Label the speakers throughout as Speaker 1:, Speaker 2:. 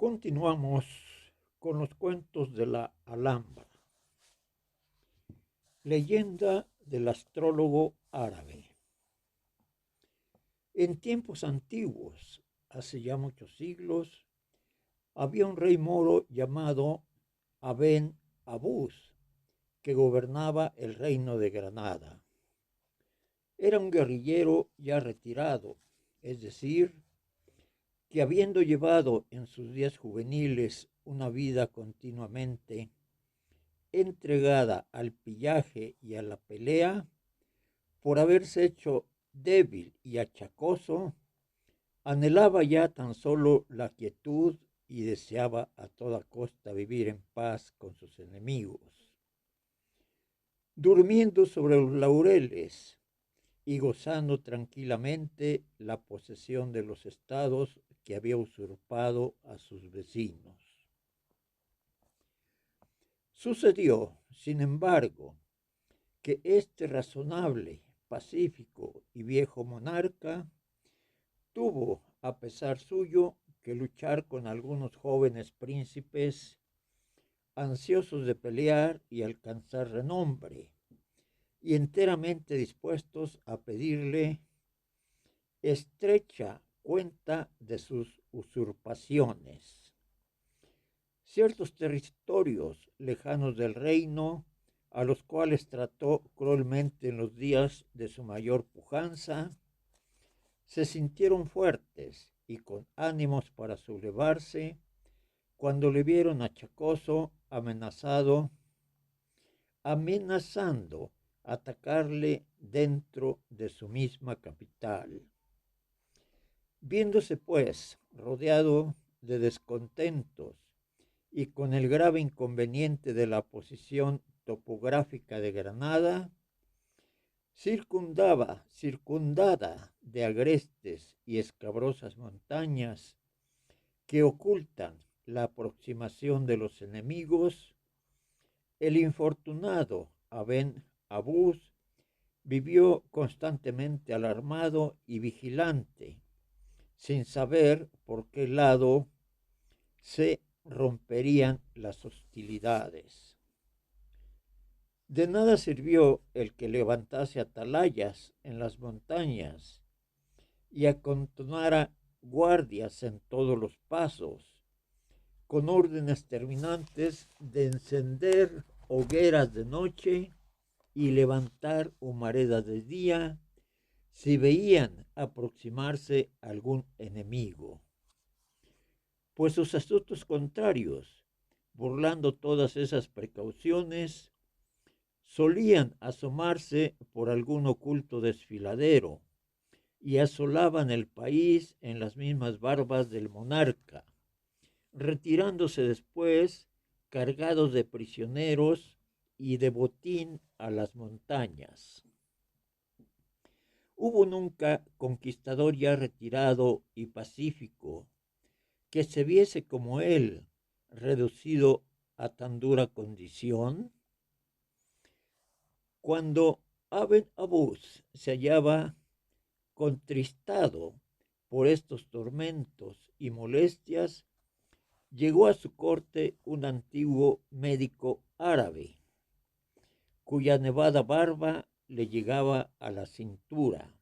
Speaker 1: Continuamos con los cuentos de la Alhambra. Leyenda del astrólogo árabe. En tiempos antiguos, hace ya muchos siglos, había un rey moro llamado Aben Abús, que gobernaba el reino de Granada. Era un guerrillero ya retirado, es decir, que habiendo llevado en sus días juveniles una vida continuamente entregada al pillaje y a la pelea, por haberse hecho débil y achacoso, anhelaba ya tan solo la quietud y deseaba a toda costa vivir en paz con sus enemigos. Durmiendo sobre los laureles y gozando tranquilamente la posesión de los estados que había usurpado a sus vecinos. Sucedió, sin embargo, que este razonable, pacífico y viejo monarca tuvo, a pesar suyo, que luchar con algunos jóvenes príncipes ansiosos de pelear y alcanzar renombre, y enteramente dispuestos a pedirle estrecha cuenta de sus usurpaciones. Ciertos territorios lejanos del reino, a los cuales trató cruelmente en los días de su mayor pujanza, se sintieron fuertes y con ánimos para sublevarse cuando le vieron achacoso, amenazando atacarle dentro de su misma capital. Viéndose pues rodeado de descontentos y con el grave inconveniente de la posición topográfica de Granada, circundada de agrestes y escabrosas montañas que ocultan la aproximación de los enemigos, el infortunado Aben Abús vivió constantemente alarmado y vigilante, sin saber por qué lado se romperían las hostilidades. De nada sirvió el que levantase atalayas en las montañas y acantonara guardias en todos los pasos, con órdenes terminantes de encender hogueras de noche y levantar humaredas de día si veían aproximarse algún enemigo. Pues sus astutos contrarios, burlando todas esas precauciones, solían asomarse por algún oculto desfiladero y asolaban el país en las mismas barbas del monarca, retirándose después cargados de prisioneros y de botín a las montañas. Hubo nunca conquistador ya retirado y pacífico que se viese como él reducido a tan dura condición. Cuando Aben Abús se hallaba contristado por estos tormentos y molestias, llegó a su corte un antiguo médico árabe, cuya nevada barba le llegaba a la cintura,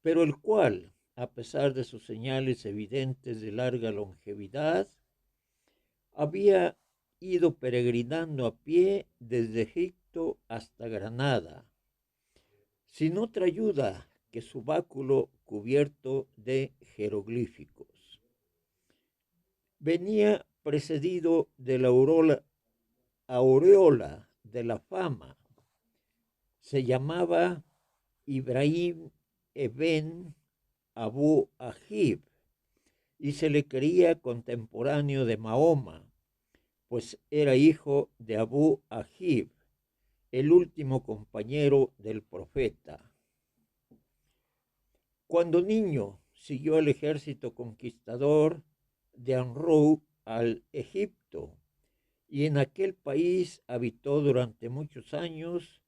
Speaker 1: pero el cual, a pesar de sus señales evidentes de larga longevidad, había ido peregrinando a pie desde Egipto hasta Granada, sin otra ayuda que su báculo cubierto de jeroglíficos. Venía precedido de la aureola de la fama. Se llamaba Ibrahim Eben Abu Ajib y se le creía contemporáneo de Mahoma, pues era hijo de Abu Ajib, el último compañero del profeta. Cuando niño siguió al ejército conquistador de Amrou al Egipto y en aquel país habitó durante muchos años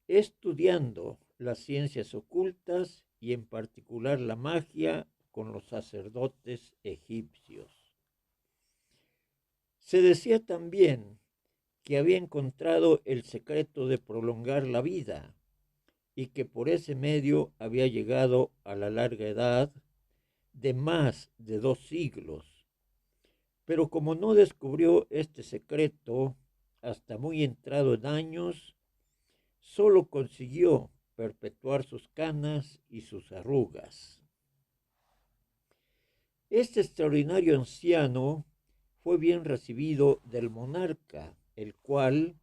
Speaker 1: estudiando las ciencias ocultas y en particular la magia con los sacerdotes egipcios. Se decía también que había encontrado el secreto de prolongar la vida y que por ese medio había llegado a la larga edad de más de 2 siglos. Pero como no descubrió este secreto hasta muy entrado en años, solo consiguió perpetuar sus canas y sus arrugas. Este extraordinario anciano fue bien recibido del monarca, el cual,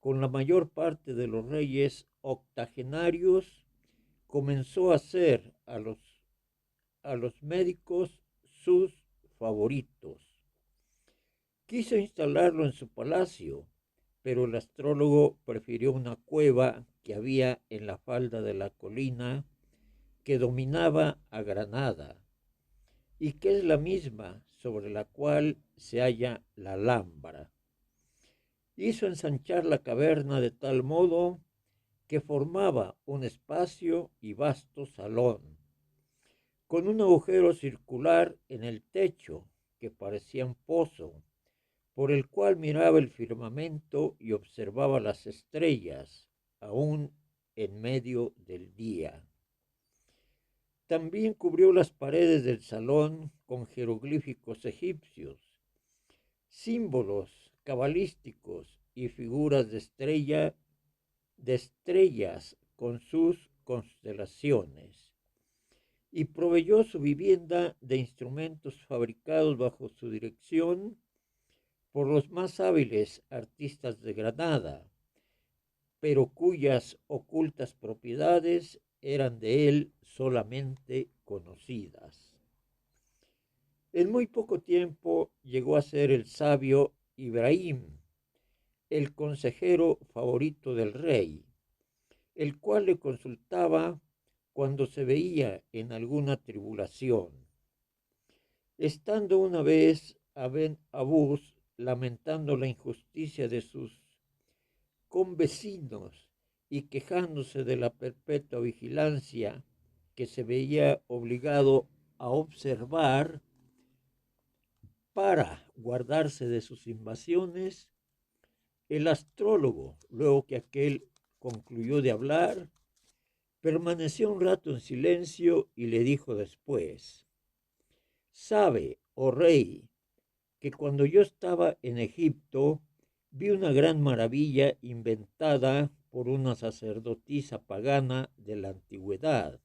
Speaker 1: con la mayor parte de los reyes octogenarios, comenzó a hacer a los médicos sus favoritos. Quiso instalarlo en su palacio, pero el astrólogo prefirió una cueva que había en la falda de la colina que dominaba a Granada y que es la misma sobre la cual se halla la Alhambra. Hizo ensanchar la caverna de tal modo que formaba un espacio y vasto salón, con un agujero circular en el techo que parecía un pozo, por el cual miraba el firmamento y observaba las estrellas, aún en medio del día. También cubrió las paredes del salón con jeroglíficos egipcios, símbolos cabalísticos y figuras de estrellas con sus constelaciones, y proveyó su vivienda de instrumentos fabricados bajo su dirección por los más hábiles artistas de Granada, pero cuyas ocultas propiedades eran de él solamente conocidas. En muy poco tiempo llegó a ser el sabio Ibrahim, el consejero favorito del rey, el cual le consultaba cuando se veía en alguna tribulación. Estando una vez Aben Abús lamentando la injusticia de sus convecinos y quejándose de la perpetua vigilancia que se veía obligado a observar para guardarse de sus invasiones, el astrólogo, luego que aquel concluyó de hablar, permaneció un rato en silencio y le dijo después: sabe, oh rey, que cuando yo estaba en Egipto vi una gran maravilla inventada por una sacerdotisa pagana de la antigüedad.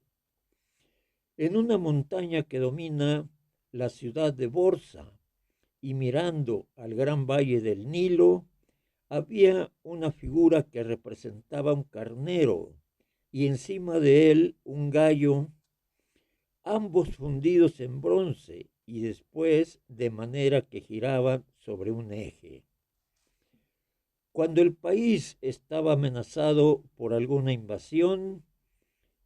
Speaker 1: En una montaña que domina la ciudad de Borsa y mirando al gran valle del Nilo, había una figura que representaba un carnero y encima de él un gallo, ambos fundidos en bronce y después de manera que giraban sobre un eje. Cuando el país estaba amenazado por alguna invasión,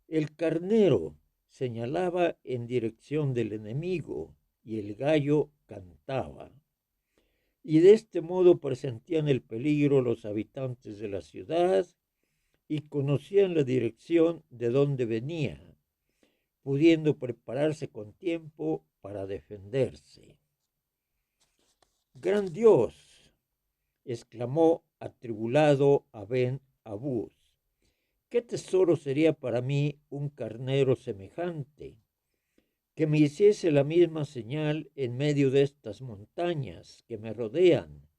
Speaker 1: el carnero señalaba en dirección del enemigo y el gallo cantaba. Y de este modo presentían el peligro los habitantes de la ciudad y conocían la dirección de donde venía, pudiendo prepararse con tiempo para defenderse. Gran Dios, exclamó atribulado Aben Abús, ¿qué tesoro sería para mí un carnero semejante, que me hiciese la misma señal en medio de estas montañas que me rodean,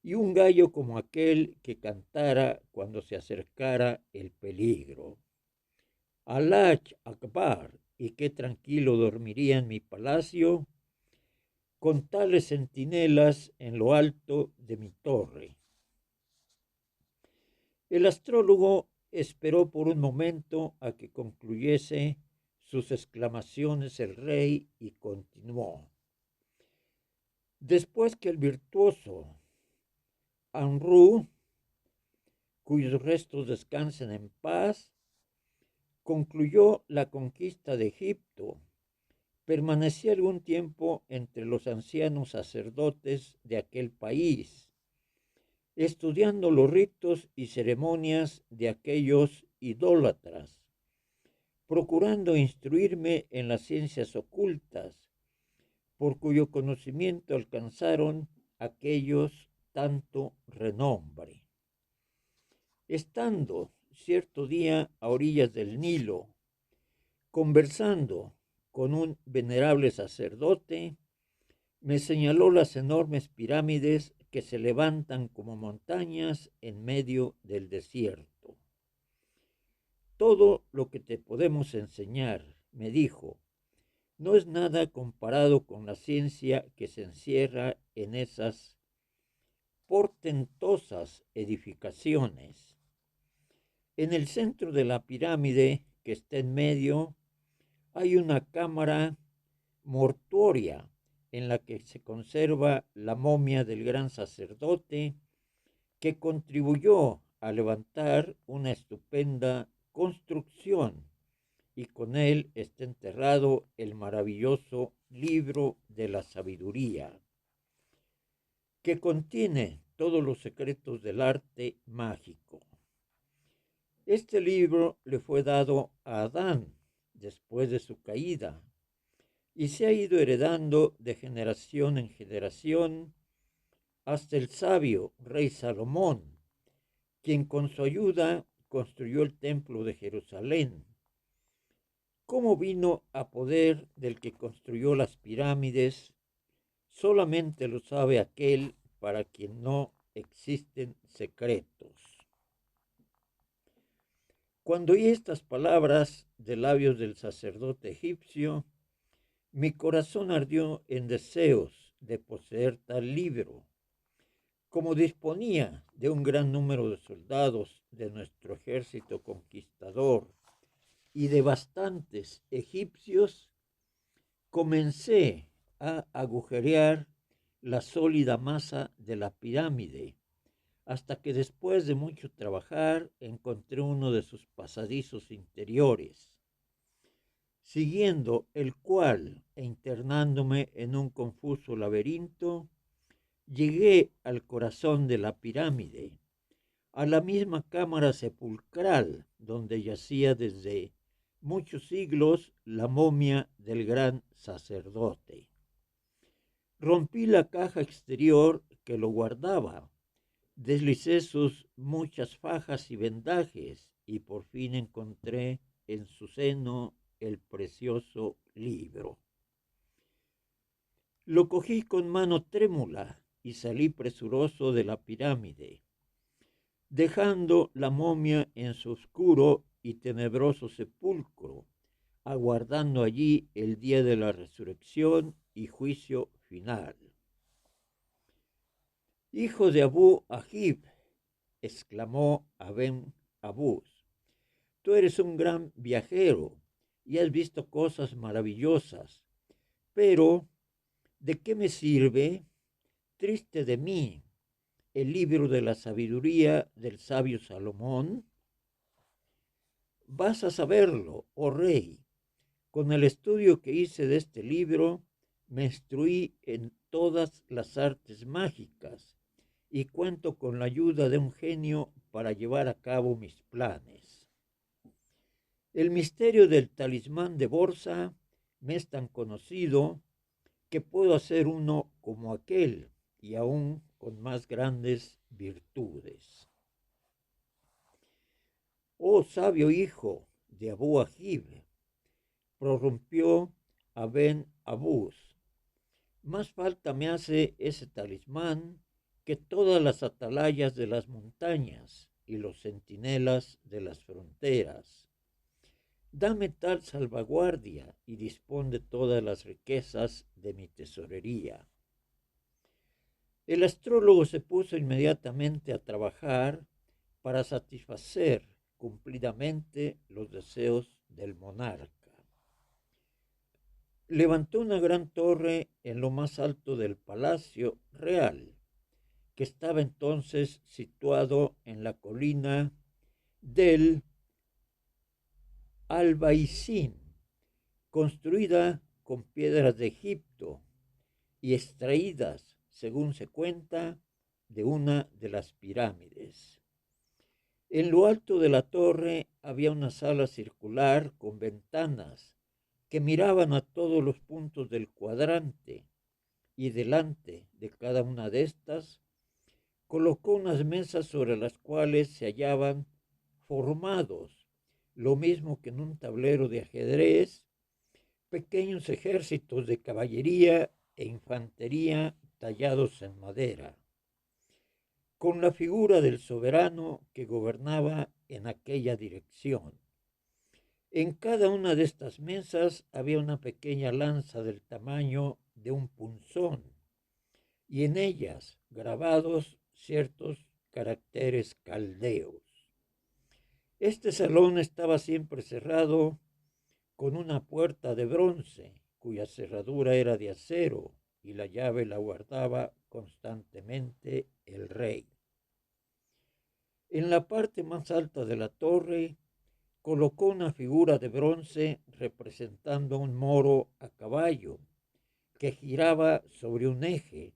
Speaker 1: y un gallo como aquel que cantara cuando se acercara el peligro? Alá Akbar, y qué tranquilo dormiría en mi palacio con tales centinelas en lo alto de mi torre. El astrólogo esperó por un momento a que concluyese sus exclamaciones el rey y continuó. Después que el virtuoso Anru, cuyos restos descansen en paz, concluyó la conquista de Egipto, permanecí algún tiempo entre los ancianos sacerdotes de aquel país, estudiando los ritos y ceremonias de aquellos idólatras, procurando instruirme en las ciencias ocultas, por cuyo conocimiento alcanzaron aquellos tanto renombre. Estando cierto día a orillas del Nilo, conversando con un venerable sacerdote, me señaló las enormes pirámides que se levantan como montañas en medio del desierto. Todo lo que te podemos enseñar, me dijo, no es nada comparado con la ciencia que se encierra en esas portentosas edificaciones. En el centro de la pirámide, que está en medio, hay una cámara mortuoria en la que se conserva la momia del gran sacerdote que contribuyó a levantar una estupenda construcción, y con él está enterrado el maravilloso libro de la sabiduría, que contiene todos los secretos del arte mágico. Este libro le fue dado a Adán después de su caída y se ha ido heredando de generación en generación hasta el sabio rey Salomón, quien con su ayuda construyó el templo de Jerusalén. ¿Cómo vino a poder del que construyó las pirámides? Solamente lo sabe aquel para quien no existen secretos. Cuando oí estas palabras de labios del sacerdote egipcio, mi corazón ardió en deseos de poseer tal libro. Como disponía de un gran número de soldados de nuestro ejército conquistador y de bastantes egipcios, comencé a agujerear la sólida masa de la pirámide, hasta que después de mucho trabajar encontré uno de sus pasadizos interiores, siguiendo el cual e internándome en un confuso laberinto, llegué al corazón de la pirámide, a la misma cámara sepulcral donde yacía desde muchos siglos la momia del gran sacerdote. Rompí la caja exterior que lo guardaba, deslicé sus muchas fajas y vendajes y por fin encontré en su seno el precioso libro. Lo cogí con mano trémula y salí presuroso de la pirámide, dejando la momia en su oscuro y tenebroso sepulcro, aguardando allí el día de la resurrección y juicio final. Hijo de Abu Ajib, exclamó Aben Abús, tú eres un gran viajero y has visto cosas maravillosas, pero ¿de qué me sirve, triste de mí, el libro de la sabiduría del sabio Salomón? Vas a saberlo, oh rey. Con el estudio que hice de este libro, me instruí en todas las artes mágicas y cuento con la ayuda de un genio para llevar a cabo mis planes. El misterio del talismán de Borsa me es tan conocido que puedo hacer uno como aquel y aún con más grandes virtudes. Oh sabio hijo de Abu Ajib, prorrumpió Aben Abús, más falta me hace ese talismán que todas las atalayas de las montañas y los centinelas de las fronteras. Dame tal salvaguardia y dispón de todas las riquezas de mi tesorería. El astrólogo se puso inmediatamente a trabajar para satisfacer cumplidamente los deseos del monarca. Levantó una gran torre en lo más alto del palacio real, que estaba entonces situado en la colina del Albaicín, construida con piedras de Egipto y extraídas, según se cuenta, de una de las pirámides. En lo alto de la torre había una sala circular con ventanas que miraban a todos los puntos del cuadrante, y delante de cada una de estas colocó unas mesas sobre las cuales se hallaban formados, lo mismo que en un tablero de ajedrez, pequeños ejércitos de caballería e infantería tallados en madera, con la figura del soberano que gobernaba en aquella dirección. En cada una de estas mesas había una pequeña lanza del tamaño de un punzón y en ellas grabados ciertos caracteres caldeos. Este salón estaba siempre cerrado con una puerta de bronce, cuya cerradura era de acero y la llave la guardaba constantemente el rey. En la parte más alta de la torre colocó una figura de bronce representando a un moro a caballo que giraba sobre un eje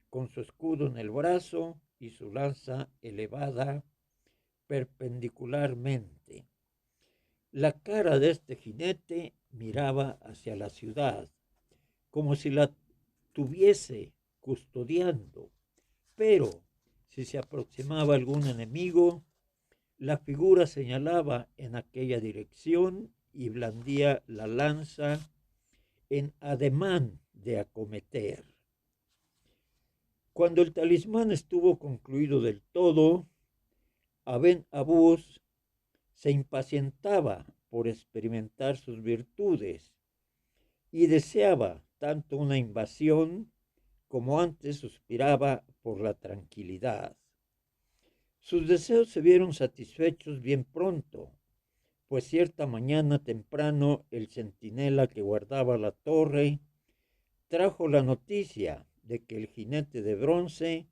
Speaker 1: con su escudo en el brazo y su lanza elevada perpendicularmente. La cara de este jinete miraba hacia la ciudad, como si la tuviese custodiando, pero si se aproximaba algún enemigo, la figura señalaba en aquella dirección y blandía la lanza en ademán de acometer. Cuando el talismán estuvo concluido del todo, Aben Abús se impacientaba por experimentar sus virtudes y deseaba tanto una invasión como antes suspiraba por la tranquilidad. Sus deseos se vieron satisfechos bien pronto, pues cierta mañana temprano el centinela que guardaba la torre trajo la noticia de que el jinete de bronce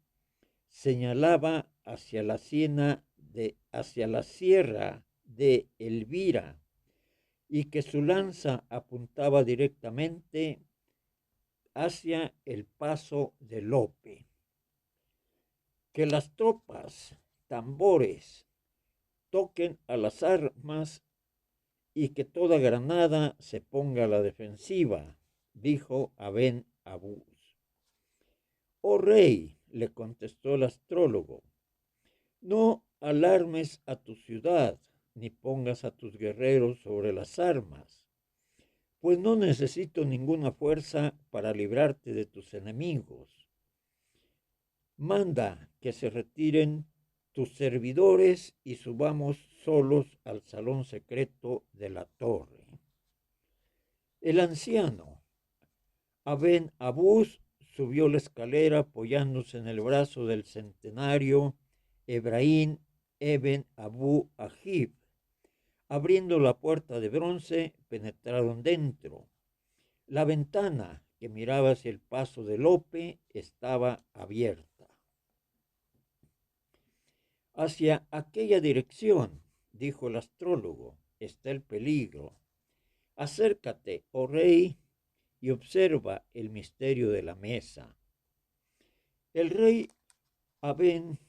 Speaker 1: señalaba hacia la sierra de Elvira y que su lanza apuntaba directamente hacia el paso de Lope. Que las tropas, tambores, toquen a las armas y que toda Granada se ponga a la defensiva, dijo Aben Abús. Oh rey, le contestó el astrólogo, no alarmes a tu ciudad, ni pongas a tus guerreros sobre las armas, pues no necesito ninguna fuerza para librarte de tus enemigos. Manda que se retiren tus servidores y subamos solos al salón secreto de la torre. El anciano, Aben Abús, subió la escalera apoyándose en el brazo del centenario Ebrahim Eben Abu Ajib. Abriendo la puerta de bronce, penetraron dentro. La ventana que miraba hacia el paso de Lope estaba abierta. Hacia aquella dirección, dijo el astrólogo, está el peligro. Acércate, oh rey, y observa el misterio de la mesa. El rey Aben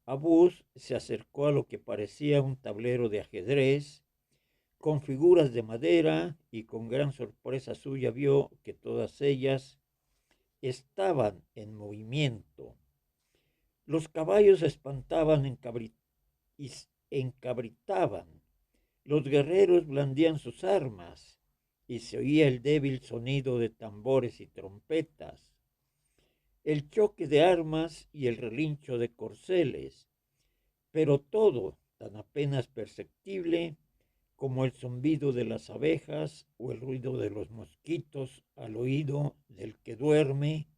Speaker 1: Abús se acercó a lo que parecía un tablero de ajedrez con figuras de madera y con gran sorpresa suya vio que todas ellas estaban en movimiento. Los caballos espantaban, encabritaban, los guerreros blandían sus armas y se oía el débil sonido de tambores y trompetas, el choque de armas y el relincho de corceles, pero todo tan apenas perceptible como el zumbido de las abejas o el ruido de los mosquitos al oído del que duerme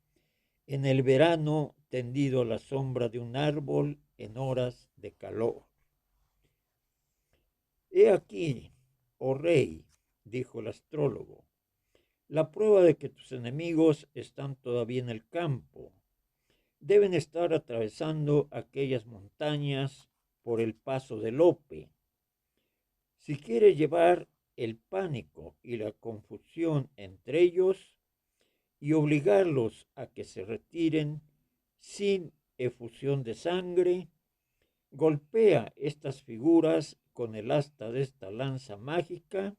Speaker 1: en el verano tendido a la sombra de un árbol en horas de calor. He aquí, oh rey, dijo el astrólogo, la prueba de que tus enemigos están todavía en el campo. Deben estar atravesando aquellas montañas por el paso de Lope. Si quieres llevar el pánico y la confusión entre ellos y obligarlos a que se retiren sin efusión de sangre, golpea estas figuras con el asta de esta lanza mágica,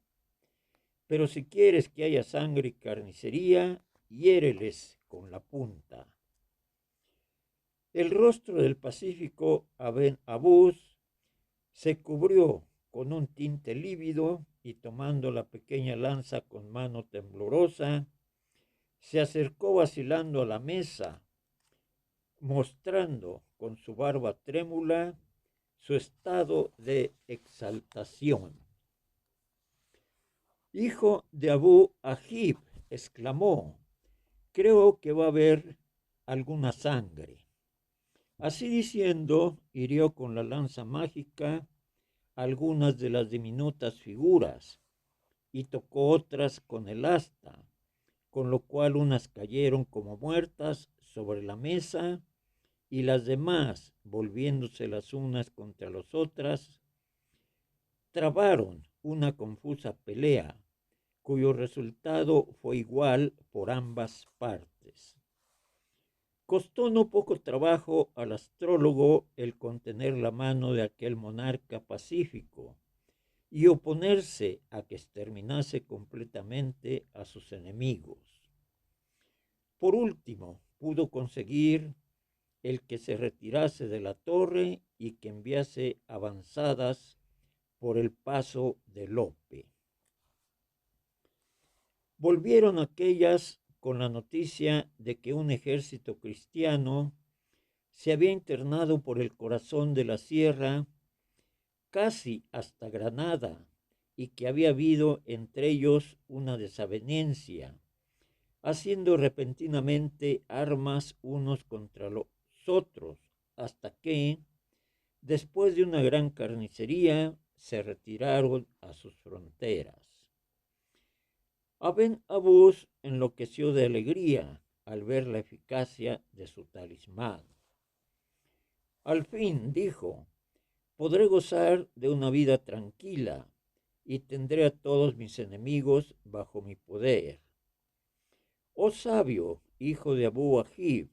Speaker 1: pero si quieres que haya sangre y carnicería, hiéreles con la punta. El rostro del pacífico Aben Abús se cubrió con un tinte lívido y tomando la pequeña lanza con mano temblorosa, se acercó vacilando a la mesa, mostrando con su barba trémula su estado de exaltación. Hijo de Abu Ajib, exclamó, creo que va a haber alguna sangre. Así diciendo, hirió con la lanza mágica algunas de las diminutas figuras y tocó otras con el asta, con lo cual unas cayeron como muertas sobre la mesa y las demás, volviéndose las unas contra las otras, trabaron una confusa pelea, cuyo resultado fue igual por ambas partes. Costó no poco trabajo al astrólogo el contener la mano de aquel monarca pacífico y oponerse a que exterminase completamente a sus enemigos. Por último, pudo conseguir el que se retirase de la torre y que enviase avanzadas por el paso de Lope. Volvieron aquellas con la noticia de que un ejército cristiano se había internado por el corazón de la sierra casi hasta Granada y que había habido entre ellos una desavenencia, haciendo repentinamente armas unos contra los otros, hasta que, después de una gran carnicería, se retiraron a sus fronteras. Aben Abús enloqueció de alegría al ver la eficacia de su talismán. Al fin, dijo, podré gozar de una vida tranquila y tendré a todos mis enemigos bajo mi poder. Oh sabio, hijo de Abu Ajib,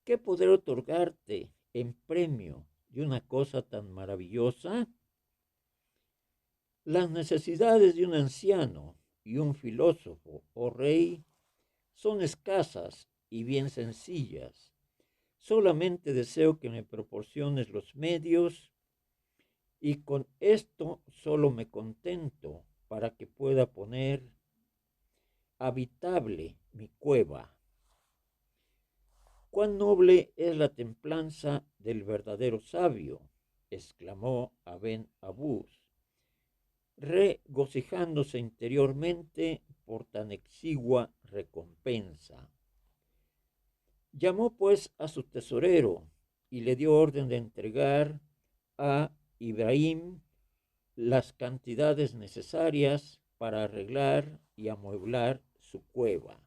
Speaker 1: ¿qué podré otorgarte en premio de una cosa tan maravillosa? Las necesidades de un anciano y un filósofo, oh rey, son escasas y bien sencillas. Solamente deseo que me proporciones los medios y con esto solo me contento para que pueda poner habitable mi cueva. Cuán noble es la templanza del verdadero sabio, exclamó Aben Abús, regocijándose interiormente por tan exigua recompensa. Llamó pues a su tesorero y le dio orden de entregar a Ibrahim las cantidades necesarias para arreglar y amueblar su cueva.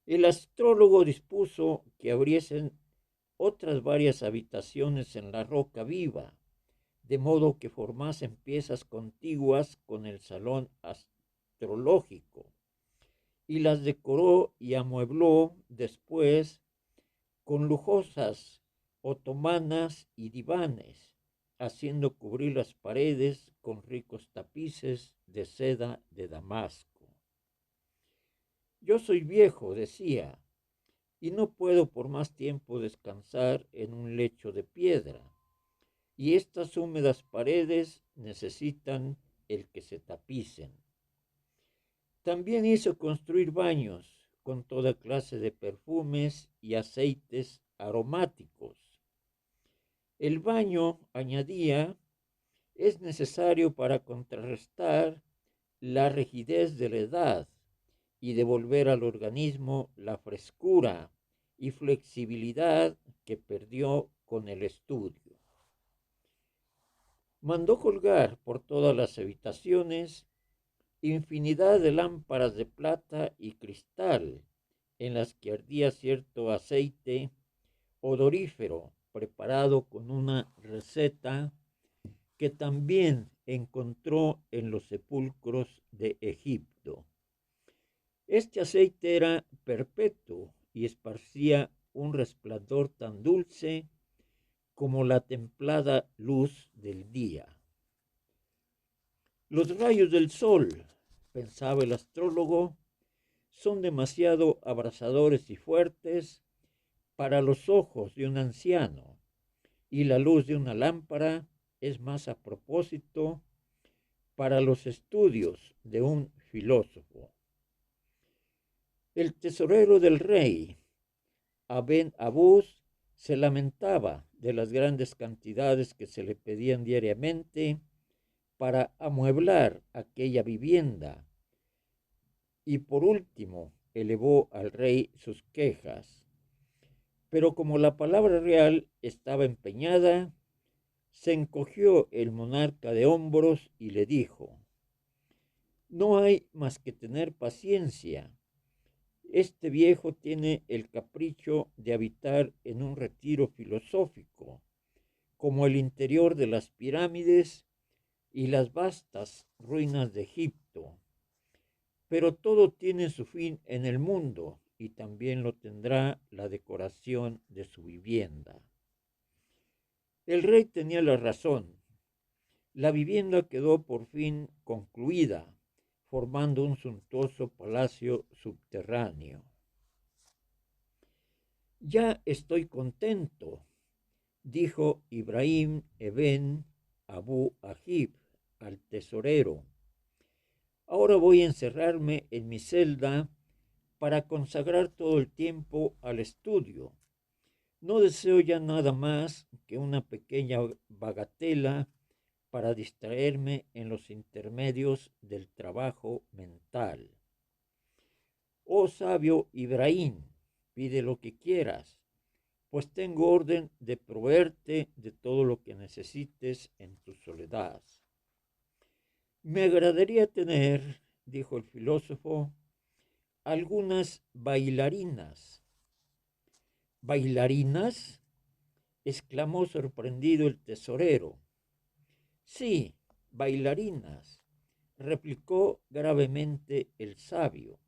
Speaker 1: El astrólogo dispuso que abriesen otras varias habitaciones en la roca viva, de modo que formasen piezas contiguas con el salón astrológico, y las decoró y amuebló después con lujosas otomanas y divanes, haciendo cubrir las paredes con ricos tapices de seda de Damasco. Yo soy viejo, decía, y no puedo por más tiempo descansar en un lecho de piedra, y estas húmedas paredes necesitan el que se tapicen. También hizo construir baños con toda clase de perfumes y aceites aromáticos. El baño, añadía, es necesario para contrarrestar la rigidez de la edad y devolver al organismo la frescura y flexibilidad que perdió con el estudio. Mandó colgar por todas las habitaciones infinidad de lámparas de plata y cristal en las que ardía cierto aceite odorífero preparado con una receta que también encontró en los sepulcros de Egipto. Este aceite era perpetuo y esparcía un resplandor tan dulce como la templada luz del día. Los rayos del sol, pensaba el astrólogo, son demasiado abrasadores y fuertes para los ojos de un anciano, y la luz de una lámpara es más a propósito para los estudios de un filósofo. El tesorero del rey, Aben Abús, se lamentaba de las grandes cantidades que se le pedían diariamente para amueblar aquella vivienda, y por último elevó al rey sus quejas. Pero como la palabra real estaba empeñada, se encogió el monarca de hombros y le dijo: no hay más que tener paciencia. Este viejo tiene el capricho de habitar en un retiro filosófico, como el interior de las pirámides y las vastas ruinas de Egipto. Pero todo tiene su fin en el mundo, y también lo tendrá la decoración de su vivienda. El rey tenía la razón. La vivienda quedó por fin concluida, formando un suntuoso palacio subterráneo. Ya estoy contento, dijo Ibrahim Eben Abu Ajib al tesorero. Ahora voy a encerrarme en mi celda para consagrar todo el tiempo al estudio. No deseo ya nada más que una pequeña bagatela para distraerme en los intermedios del trabajo mental. Oh sabio Ibrahim, pide lo que quieras, pues tengo orden de proveerte de todo lo que necesites en tu soledad. Me agradaría tener, dijo el filósofo, algunas bailarinas. ¿Bailarinas? Exclamó sorprendido el tesorero. Sí, bailarinas, replicó gravemente el sabio.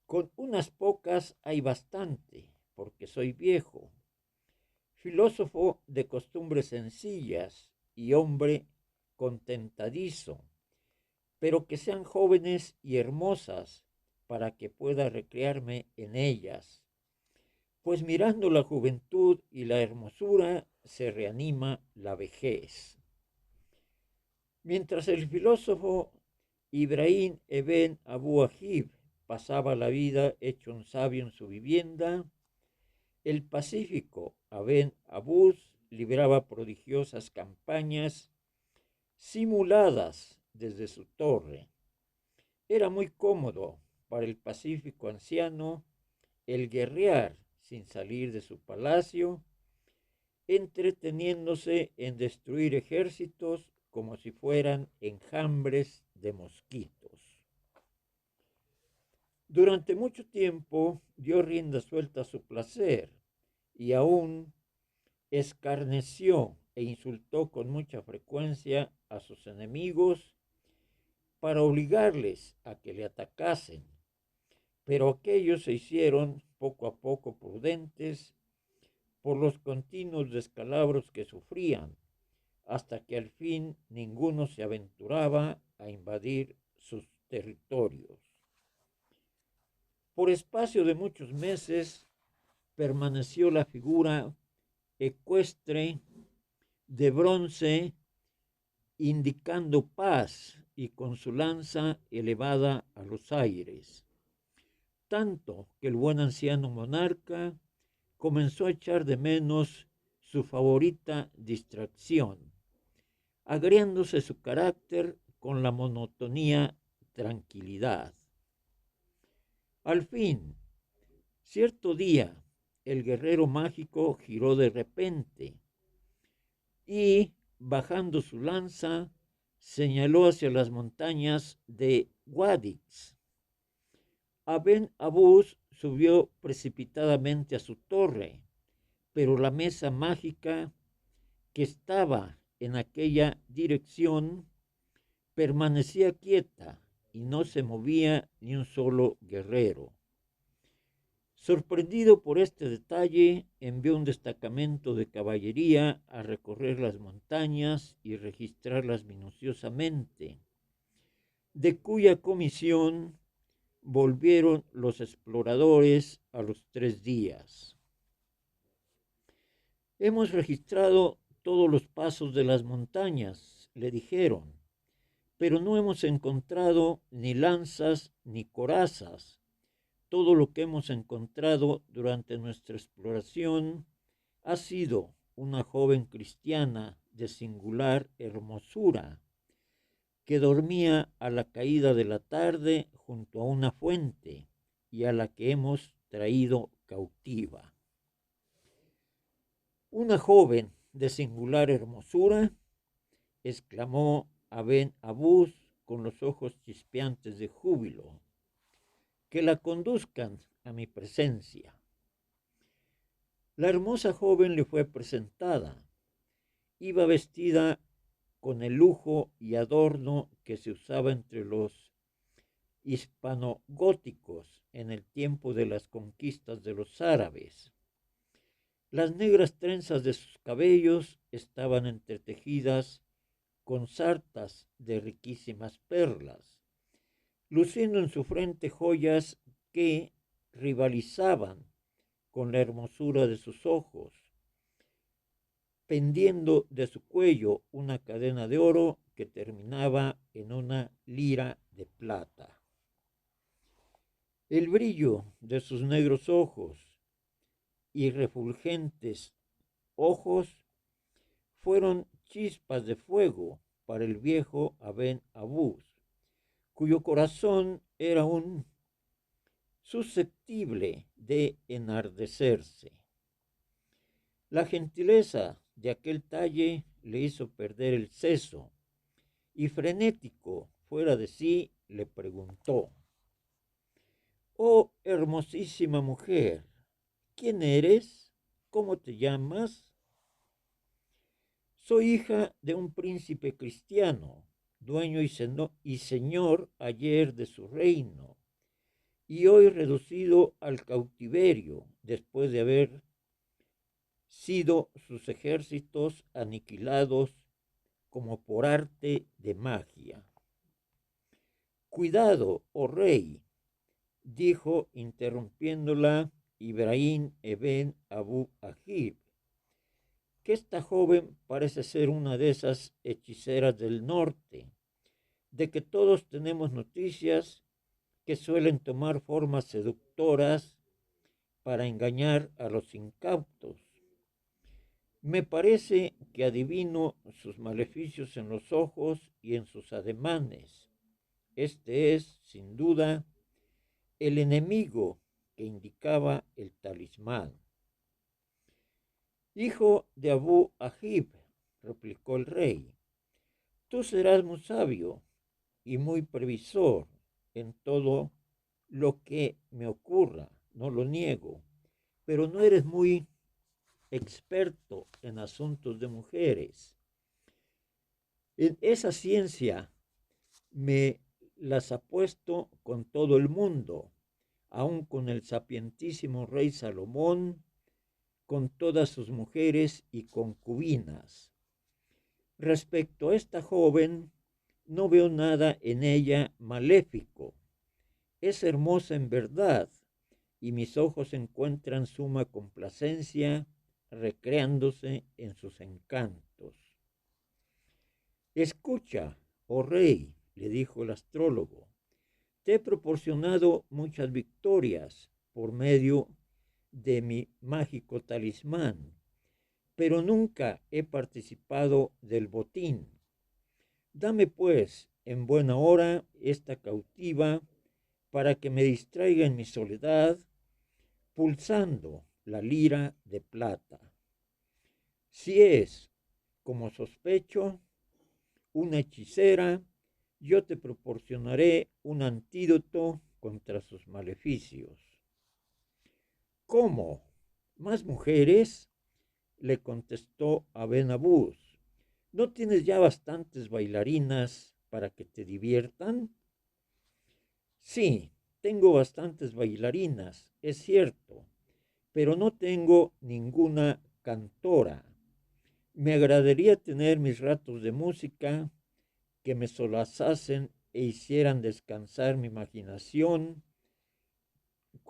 Speaker 1: Con unas pocas hay bastante, porque soy viejo, filósofo de costumbres sencillas y hombre contentadizo, pero que sean jóvenes y hermosas para que pueda recrearme en ellas, pues mirando la juventud y la hermosura se reanima la vejez. Mientras el filósofo Ibrahim Eben Abu Ajib pasaba la vida hecho un sabio en su vivienda, el pacífico Aben Abús libraba prodigiosas campañas simuladas desde su torre. Era muy cómodo para el pacífico anciano el guerrear sin salir de su palacio, entreteniéndose en destruir ejércitos como si fueran enjambres de mosquitos. Durante mucho tiempo dio rienda suelta a su placer y aún escarneció e insultó con mucha frecuencia a sus enemigos para obligarles a que le atacasen, pero aquellos se hicieron poco a poco prudentes por los continuos descalabros que sufrían, hasta que al fin ninguno se aventuraba a invadir sus territorios. Por espacio de muchos meses permaneció la figura ecuestre de bronce indicando paz y con su lanza elevada a los aires, tanto que el buen anciano monarca comenzó a echar de menos su favorita distracción, agriándose su carácter con la monotonía tranquilidad. Al fin, cierto día, el guerrero mágico giró de repente y, bajando su lanza, señaló hacia las montañas de Guadix. Aben Abús subió precipitadamente a su torre, pero la mesa mágica que estaba en aquella dirección permanecía quieta y no se movía ni un solo guerrero. Sorprendido por este detalle, envió un destacamento de caballería a recorrer las montañas y registrarlas minuciosamente, de cuya comisión volvieron los exploradores a los 3 días. Hemos registrado todos los pasos de las montañas, le dijeron, pero no hemos encontrado ni lanzas ni corazas. Todo lo que hemos encontrado durante nuestra exploración ha sido una joven cristiana de singular hermosura que dormía a la caída de la tarde junto a una fuente y a la que hemos traído cautiva. Una joven de singular hermosura, exclamó Aben Abús con los ojos chispeantes de júbilo. Que la conduzcan a mi presencia. La hermosa joven le fue presentada. Iba vestida con el lujo y adorno que se usaba entre los hispanogóticos en el tiempo de las conquistas de los árabes. Las negras trenzas de sus cabellos estaban entretejidas con sartas de riquísimas perlas, luciendo en su frente joyas que rivalizaban con la hermosura de sus ojos, pendiendo de su cuello una cadena de oro que terminaba en una lira de plata. El brillo de sus negros ojos y refulgentes ojos fueron chispas de fuego para el viejo Aben Abús, cuyo corazón era un susceptible de enardecerse. La gentileza de aquel talle le hizo perder el seso y frenético, fuera de sí, le preguntó: «Oh, hermosísima mujer, ¿quién eres? ¿Cómo te llamas?» «Soy hija de un príncipe cristiano, dueño y señor ayer de su reino, y hoy reducido al cautiverio después de haber sido sus ejércitos aniquilados como por arte de magia». «Cuidado, oh rey», dijo interrumpiéndola Ibrahim Eben Abu Ajib, que esta joven parece ser una de esas hechiceras del norte, de que todos tenemos noticias, que suelen tomar formas seductoras para engañar a los incautos. Me parece que adivino sus maleficios en los ojos y en sus ademanes. Este es, sin duda, el enemigo que indicaba el talismán. «Hijo de Abu Ajib», replicó el rey, «tú serás muy sabio y muy previsor en todo lo que me ocurra, no lo niego, pero no eres muy experto en asuntos de mujeres. En esa ciencia me las apuesto con todo el mundo, aun con el sapientísimo rey Salomón, con todas sus mujeres y concubinas. Respecto a esta joven, no veo nada en ella maléfico. Es hermosa en verdad, y mis ojos encuentran suma complacencia recreándose en sus encantos». «Escucha, oh rey», le dijo el astrólogo, «te he proporcionado muchas victorias por medio de mi mágico talismán, pero nunca he participado del botín. Dame pues en buena hora esta cautiva para que me distraiga en mi soledad, pulsando la lira de plata. Si es, como sospecho, una hechicera, yo te proporcionaré un antídoto contra sus maleficios». «¿Cómo? ¿Más mujeres?», le contestó Aben Abús. «¿No tienes ya bastantes bailarinas para que te diviertan?» «Sí, tengo bastantes bailarinas, es cierto, pero no tengo ninguna cantora. Me agradaría tener mis ratos de música que me solazasen e hicieran descansar mi imaginación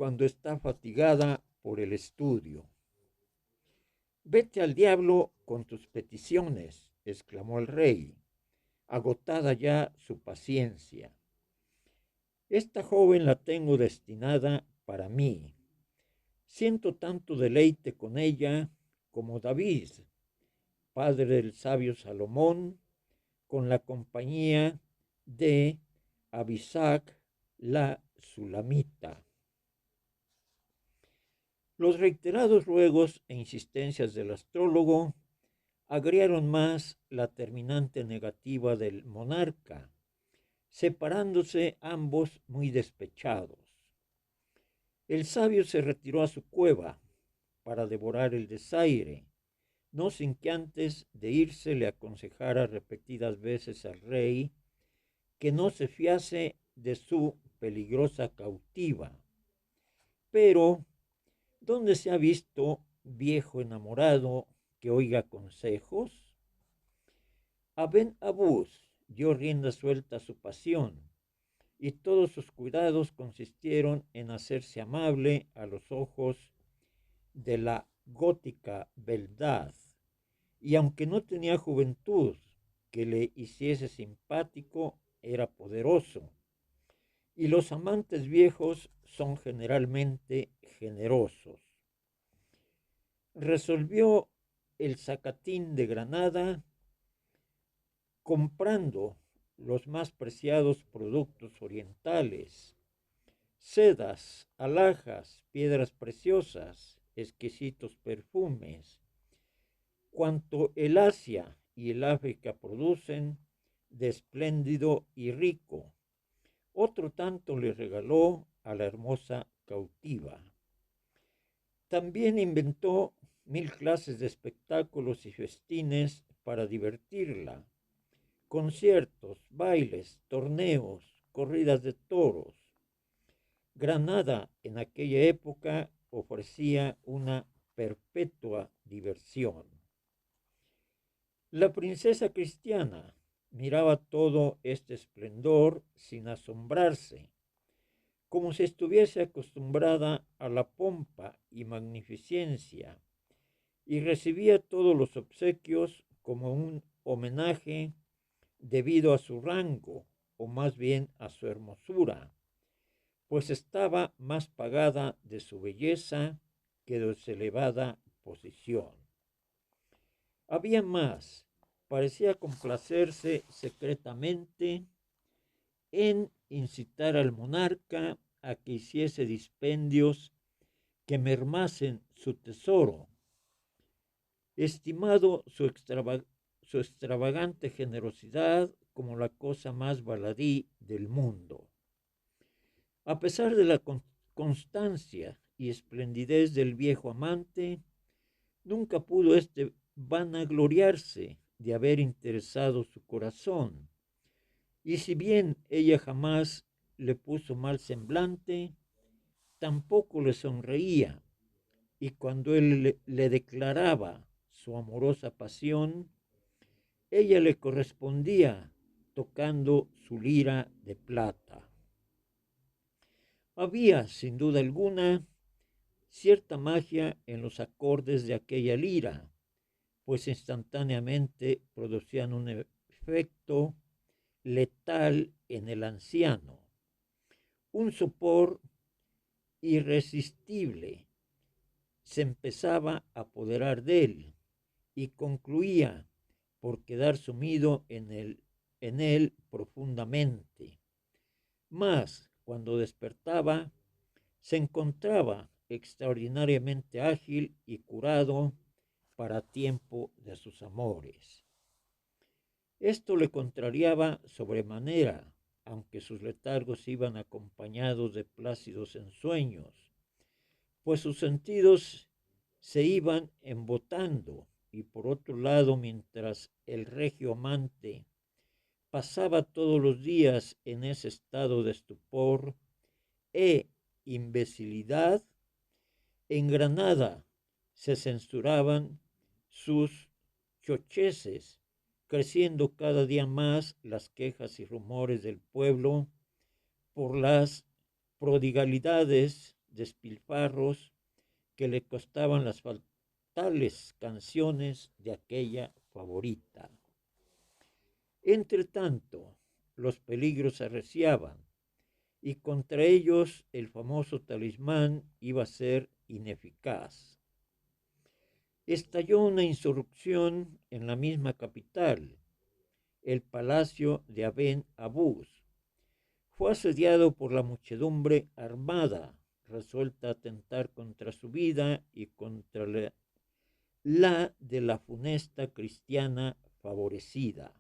Speaker 1: cuando está fatigada por el estudio. Vete al diablo con tus peticiones, exclamó el rey, agotada ya su paciencia. Esta joven la tengo destinada para mí. Siento tanto deleite con ella como David, padre del sabio Salomón, con la compañía de Abisac la Sulamita. Los reiterados ruegos e insistencias del astrólogo agriaron más la terminante negativa del monarca, separándose ambos muy despechados. El sabio se retiró a su cueva para devorar el desaire, no sin que antes de irse le aconsejara repetidas veces al rey que no se fiase de su peligrosa cautiva. Pero, ¿dónde se ha visto viejo enamorado que oiga consejos? Aben Abús dio rienda suelta a su pasión, y todos sus cuidados consistieron en hacerse amable a los ojos de la gótica beldad, y aunque no tenía juventud que le hiciese simpático, era poderoso, y los amantes viejos son generalmente generosos. Resolvió el Zacatín de Granada comprando los más preciados productos orientales, sedas, alhajas, piedras preciosas, exquisitos perfumes, cuanto el Asia y el África producen de espléndido y rico. Otro tanto le regaló a la hermosa cautiva. También inventó 1000 clases de espectáculos y festines para divertirla, conciertos, bailes, torneos, corridas de toros. Granada en aquella época ofrecía una perpetua diversión. La princesa cristiana miraba todo este esplendor sin asombrarse, como si estuviese acostumbrada a la pompa y magnificencia, y recibía todos los obsequios como un homenaje debido a su rango, o más bien a su hermosura, pues estaba más pagada de su belleza que de su elevada posición. Había más, parecía complacerse secretamente en incitar al monarca a que hiciese dispendios que mermasen su tesoro, estimado su extravagante generosidad como la cosa más baladí del mundo. A pesar de la constancia y esplendidez del viejo amante, nunca pudo éste vanagloriarse de haber interesado su corazón, y si bien ella jamás le puso mal semblante, tampoco le sonreía, y cuando él le declaraba su amorosa pasión, ella le correspondía tocando su lira de plata. Había, sin duda alguna, cierta magia en los acordes de aquella lira, pues instantáneamente producían un efecto letal en el anciano. Un sopor irresistible se empezaba a apoderar de él y concluía por quedar sumido en él profundamente. Mas, cuando despertaba, se encontraba extraordinariamente ágil y curado para tiempo de sus amores. Esto le contrariaba sobremanera, aunque sus letargos iban acompañados de plácidos ensueños, pues sus sentidos se iban embotando, y por otro lado, mientras el regio amante pasaba todos los días en ese estado de estupor e imbecilidad, en Granada se censuraban sus chocheces, creciendo cada día más las quejas y rumores del pueblo por las prodigalidades despilfarros que le costaban las fatales canciones de aquella favorita. Entre tanto, los peligros arreciaban y contra ellos el famoso talismán iba a ser ineficaz. Estalló una insurrección en la misma capital, el palacio de Aben Abús. Fue asediado por la muchedumbre armada, resuelta a atentar contra su vida y contra la de la funesta cristiana favorecida.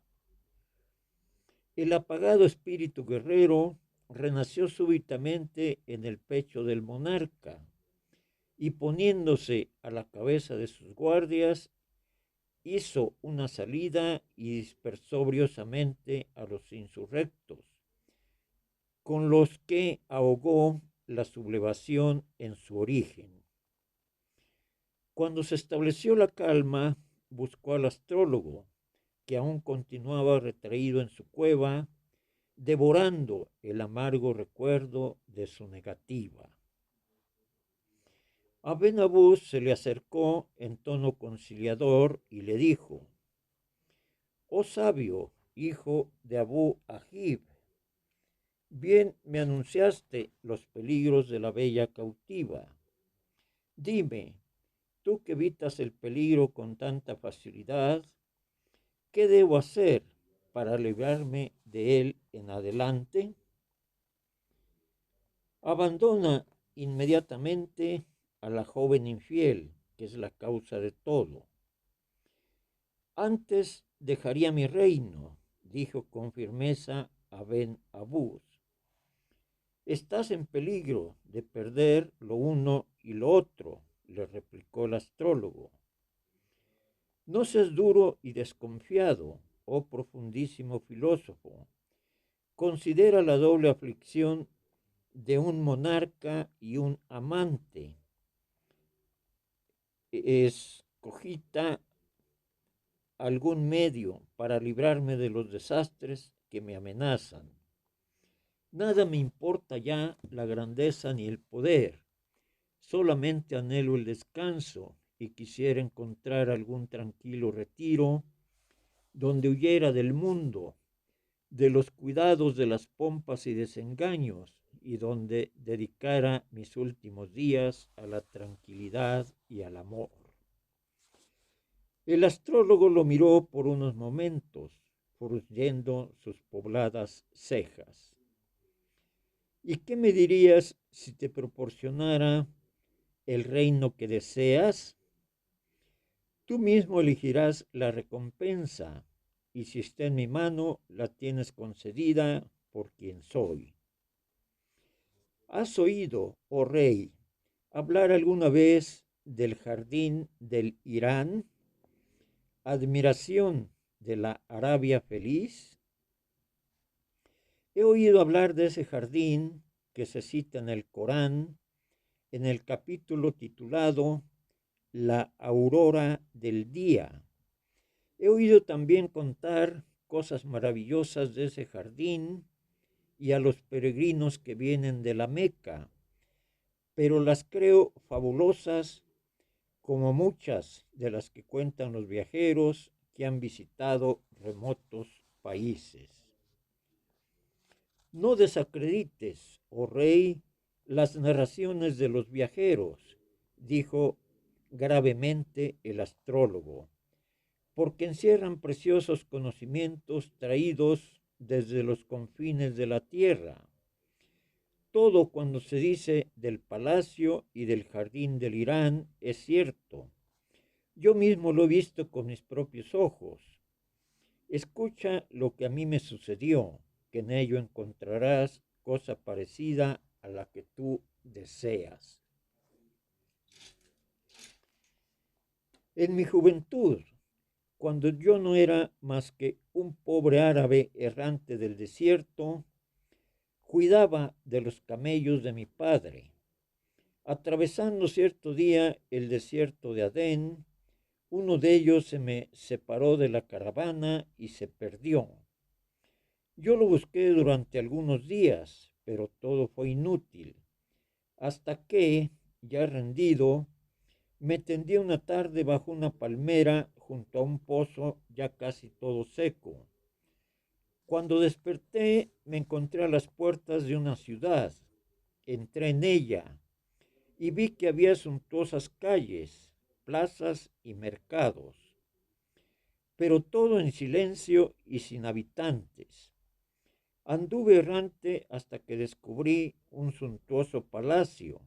Speaker 1: El apagado espíritu guerrero renació súbitamente en el pecho del monarca y poniéndose a la cabeza de sus guardias, hizo una salida y dispersó briosamente a los insurrectos, con los que ahogó la sublevación en su origen. Cuando se estableció la calma, buscó al astrólogo, que aún continuaba retraído en su cueva, devorando el amargo recuerdo de su negativa. Aben Abús se le acercó en tono conciliador y le dijo: «Oh sabio, hijo de Abú Ajib, bien me anunciaste los peligros de la bella cautiva. Dime, tú que evitas el peligro con tanta facilidad, ¿qué debo hacer para librarme de él en adelante? Abandona inmediatamente a la joven infiel, que es la causa de todo. Antes dejaría mi reino», dijo con firmeza Aben Abús. «Estás en peligro de perder lo uno y lo otro», le replicó el astrólogo. «No seas duro y desconfiado, oh profundísimo filósofo. Considera la doble aflicción de un monarca y un amante. Escogita algún medio para librarme de los desastres que me amenazan. Nada me importa ya la grandeza ni el poder, solamente anhelo el descanso y quisiera encontrar algún tranquilo retiro donde huyera del mundo, de los cuidados de las pompas y desengaños, y donde dedicara mis últimos días a la tranquilidad y al amor». El astrólogo lo miró por unos momentos, frunciendo sus pobladas cejas. «¿Y qué me dirías si te proporcionara el reino que deseas? Tú mismo elegirás la recompensa, y si está en mi mano, la tienes concedida por quien soy. ¿Has oído, oh rey, hablar alguna vez del jardín del Irán, admiración de la Arabia feliz? He oído hablar de ese jardín que se cita en el Corán, en el capítulo titulado La aurora del día. He oído también contar cosas maravillosas de ese jardín y a los peregrinos que vienen de la Meca, pero las creo fabulosas como muchas de las que cuentan los viajeros que han visitado remotos países. No desacredites, oh rey, las narraciones de los viajeros», dijo gravemente el astrólogo, «porque encierran preciosos conocimientos traídos desde los confines de la tierra. Todo cuando se dice del palacio y del jardín del Irán es cierto. Yo mismo lo he visto con mis propios ojos. Escucha lo que a mí me sucedió, que en ello encontrarás cosa parecida a la que tú deseas. En mi juventud, cuando yo no era más que un pobre árabe errante del desierto, cuidaba de los camellos de mi padre. Atravesando cierto día el desierto de Adén, uno de ellos se me separó de la caravana y se perdió. Yo lo busqué durante algunos días, pero todo fue inútil. hasta que, ya rendido, me tendí una tarde bajo una palmera junto a un pozo ya casi todo seco. Cuando desperté me encontré a las puertas de una ciudad. Entré en ella y vi que había suntuosas calles, plazas y mercados, pero todo en silencio y sin habitantes. Anduve errante hasta que descubrí un suntuoso palacio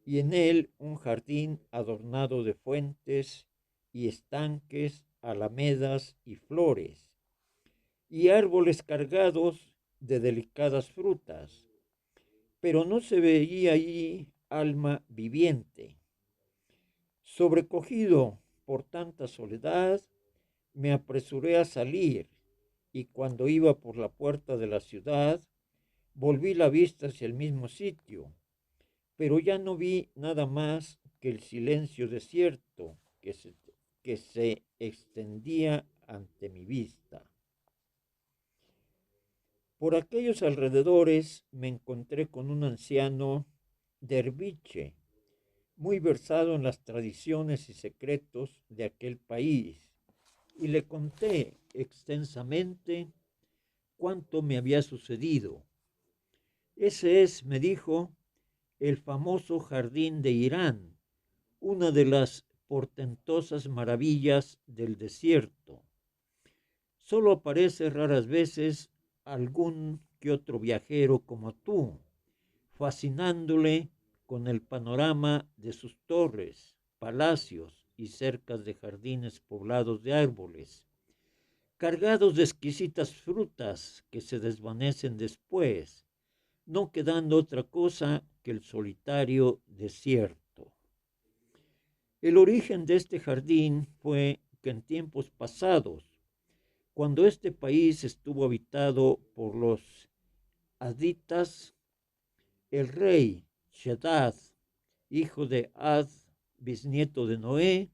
Speaker 1: y en él un jardín adornado de fuentes y estanques, alamedas y flores, y árboles cargados de delicadas frutas, pero no se veía allí alma viviente. Sobrecogido por tanta soledad, me apresuré a salir y cuando iba por la puerta de la ciudad, volví la vista hacia el mismo sitio, pero ya no vi nada más que el silencio desierto que se extendía ante mi vista. Por aquellos alrededores me encontré con un anciano derviche, muy versado en las tradiciones y secretos de aquel país, y le conté extensamente cuánto me había sucedido. Ese es, me dijo, el famoso jardín de Irán, una de las portentosas maravillas del desierto. Solo aparece raras veces algún que otro viajero como tú, fascinándole con el panorama de sus torres, palacios y cercas de jardines poblados de árboles, cargados de exquisitas frutas que se desvanecen después, no quedando otra cosa que el solitario desierto. El origen de este jardín fue que en tiempos pasados, cuando este país estuvo habitado por los aditas, el rey Shaddad, hijo de Ad, bisnieto de Noé,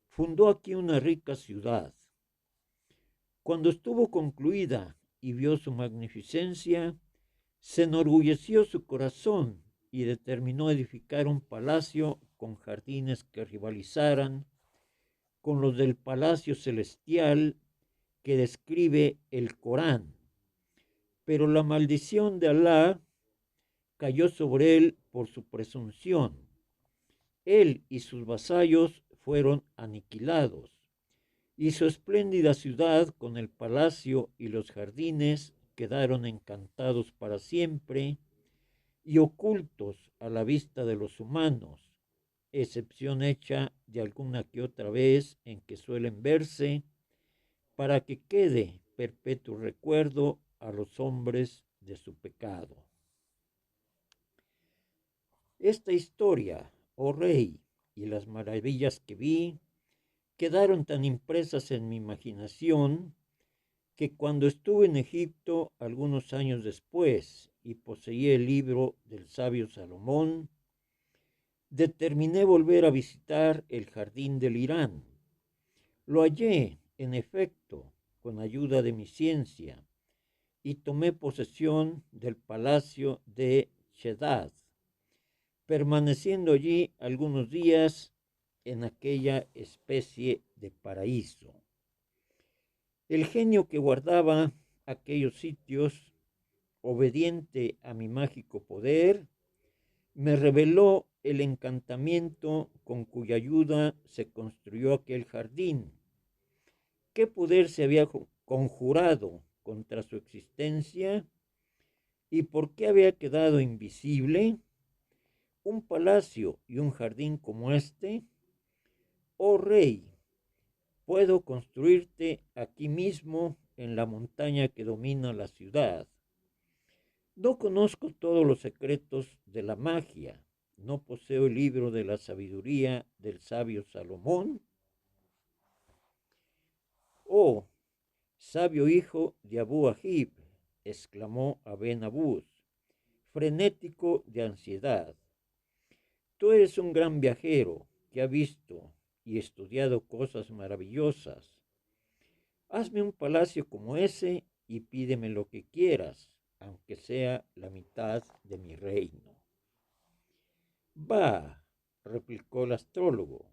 Speaker 1: fundó aquí una rica ciudad. Cuando estuvo concluida y vio su magnificencia, se enorgulleció su corazón y determinó edificar un palacio con jardines que rivalizaran con los del palacio celestial que describe el Corán. Pero la maldición de Alá cayó sobre él por su presunción. Él y sus vasallos fueron aniquilados, y su espléndida ciudad con el palacio y los jardines quedaron encantados para siempre y ocultos a la vista de los humanos, excepción hecha de alguna que otra vez en que suelen verse, para que quede perpetuo recuerdo a los hombres de su pecado. Esta historia, oh rey, y las maravillas que vi, quedaron tan impresas en mi imaginación que cuando estuve en Egipto algunos años después y poseí el libro del sabio Salomón, determiné volver a visitar el jardín del Irán. Lo hallé, en efecto, con ayuda de mi ciencia, y tomé posesión del palacio de Shedad, permaneciendo allí algunos días en aquella especie de paraíso. El genio que guardaba aquellos sitios, obediente a mi mágico poder, me reveló el encantamiento con cuya ayuda se construyó aquel jardín. ¿Qué poder se había conjurado contra su existencia y por qué había quedado invisible? Un palacio y un jardín como este, oh rey, puedo construirte aquí mismo en la montaña que domina la ciudad. No conozco todos los secretos de la magia, no poseo el libro de la sabiduría del sabio Salomón. Oh, sabio hijo de Abu Ahib, exclamó Aben Abuz, frenético de ansiedad. Tú eres un gran viajero que ha visto y estudiado cosas maravillosas. Hazme un palacio como ese y pídeme lo que quieras, aunque sea la mitad de mi reino. Bah, replicó el astrólogo,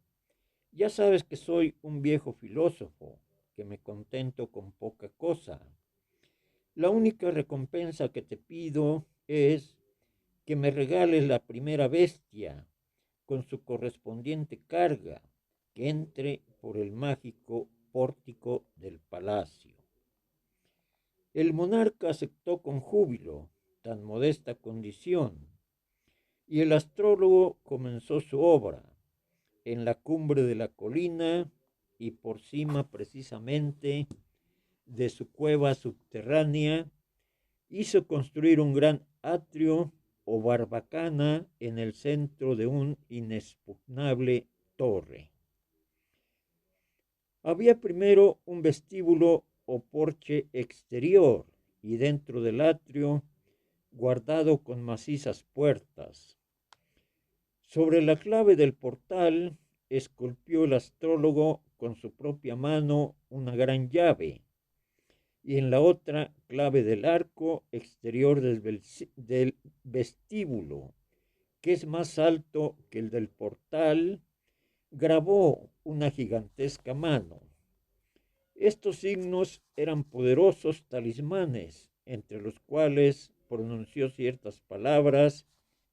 Speaker 1: ya sabes que soy un viejo filósofo, que me contento con poca cosa. La única recompensa que te pido es que me regales la primera bestia con su correspondiente carga que entre por el mágico pórtico del palacio. El monarca aceptó con júbilo tan modesta condición, y el astrólogo comenzó su obra en la cumbre de la colina y por cima precisamente de su cueva subterránea hizo construir un gran atrio o barbacana en el centro de un inexpugnable torre. Había primero un vestíbulo o porche exterior y dentro del atrio guardado con macizas puertas. Sobre la clave del portal esculpió el astrólogo con su propia mano una gran llave y en la otra clave del arco exterior del vestíbulo, que es más alto que el del portal, grabó una gigantesca mano. Estos signos eran poderosos talismanes, entre los cuales pronunció ciertas palabras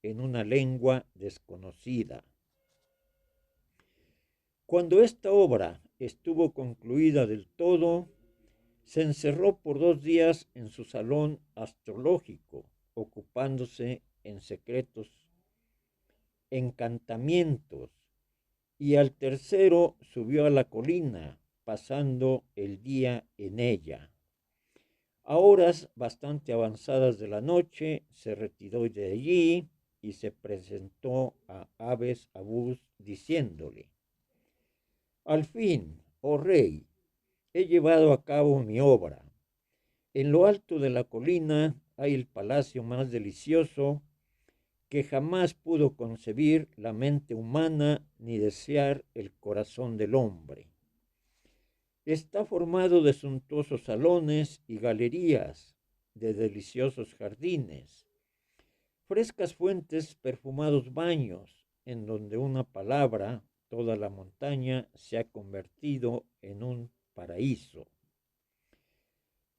Speaker 1: en una lengua desconocida. Cuando esta obra estuvo concluida del todo, se encerró por 2 días en su salón astrológico, ocupándose en secretos encantamientos, y al tercero subió a la colina, pasando el día en ella. A horas bastante avanzadas de la noche se retiró de allí y se presentó a Abes Abus diciéndole: Al fin, oh rey, he llevado a cabo mi obra. En lo alto de la colina hay el palacio más delicioso que jamás pudo concebir la mente humana ni desear el corazón del hombre. Está formado de suntuosos salones y galerías, de deliciosos jardines, frescas fuentes, perfumados baños, en donde una palabra, toda la montaña se ha convertido en un paraíso.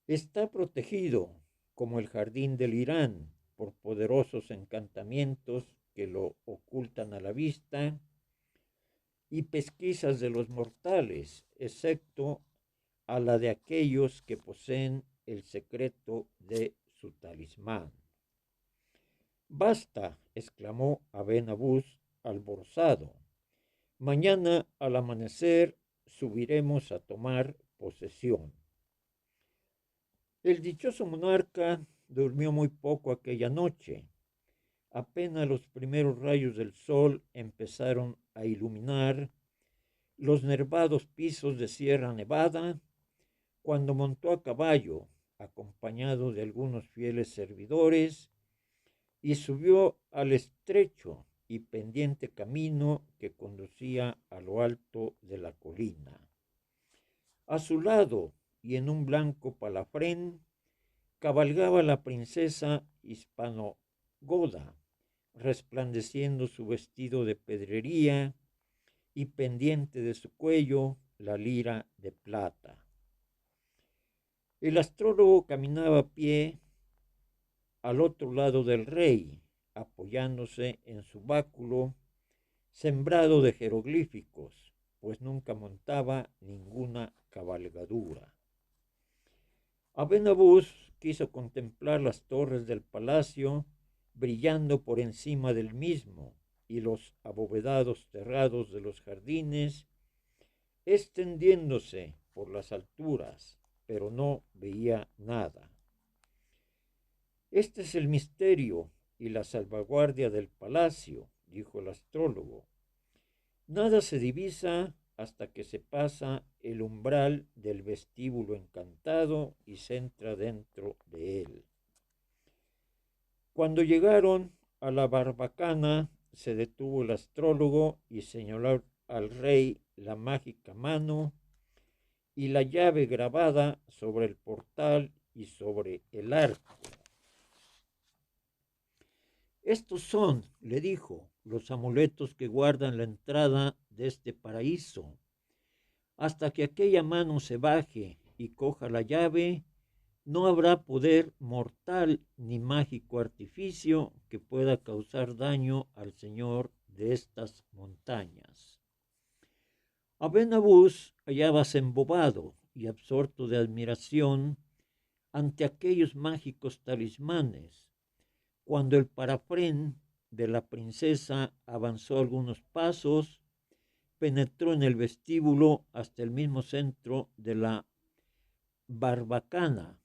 Speaker 1: Está protegido, como el jardín del Irán, por poderosos encantamientos que lo ocultan a la vista y pesquisas de los mortales, excepto a la de aquellos que poseen el secreto de su talismán. Basta, exclamó Aben Abus alborozado. Mañana al amanecer subiremos a tomar posesión. El dichoso monarca durmió muy poco aquella noche. Apenas los primeros rayos del sol empezaron a iluminar los nervados pisos de Sierra Nevada, cuando montó a caballo, acompañado de algunos fieles servidores, y subió al estrecho y pendiente camino que conducía a lo alto de la colina. A su lado, y en un blanco palafrén, cabalgaba la princesa hispanogoda, resplandeciendo su vestido de pedrería y pendiente de su cuello la lira de plata. El astrólogo caminaba a pie al otro lado del rey, apoyándose en su báculo sembrado de jeroglíficos, pues nunca montaba ninguna cabalgadura. Aben Abus quiso contemplar las torres del palacio brillando por encima del mismo y los abovedados terrados de los jardines extendiéndose por las alturas, pero no veía nada. Este es el misterio y la salvaguardia del palacio, dijo el astrólogo. Nada se divisa hasta que se pasa el umbral del vestíbulo encantado y se entra dentro de él. Cuando llegaron a la barbacana, se detuvo el astrólogo y señaló al rey la mágica mano y la llave grabada sobre el portal y sobre el arco. Estos son, le dijo, los amuletos que guardan la entrada de este paraíso. Hasta que aquella mano se baje y coja la llave, no habrá poder mortal ni mágico artificio que pueda causar daño al señor de estas montañas. Aben-Abús hallábase embobado y absorto de admiración ante aquellos mágicos talismanes, cuando el parafrén de la princesa avanzó algunos pasos, penetró en el vestíbulo hasta el mismo centro de la barbacana.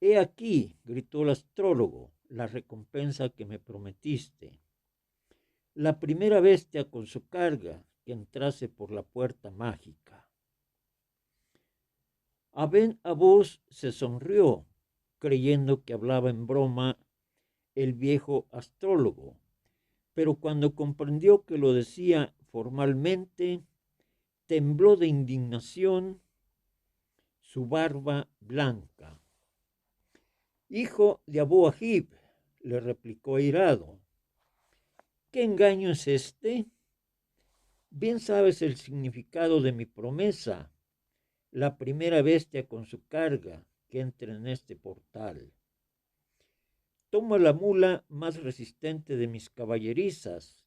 Speaker 1: He aquí, gritó el astrólogo, la recompensa que me prometiste. La primera bestia con su carga que entrase por la puerta mágica. Aben-Abús se sonrió, creyendo que hablaba en broma el viejo astrólogo, pero cuando comprendió que lo decía formalmente, tembló de indignación su barba blanca. Hijo de Abú Ahib, le replicó airado, ¿qué engaño es este? Bien sabes el significado de mi promesa, la primera bestia con su carga que entre en este portal. Toma la mula más resistente de mis caballerizas,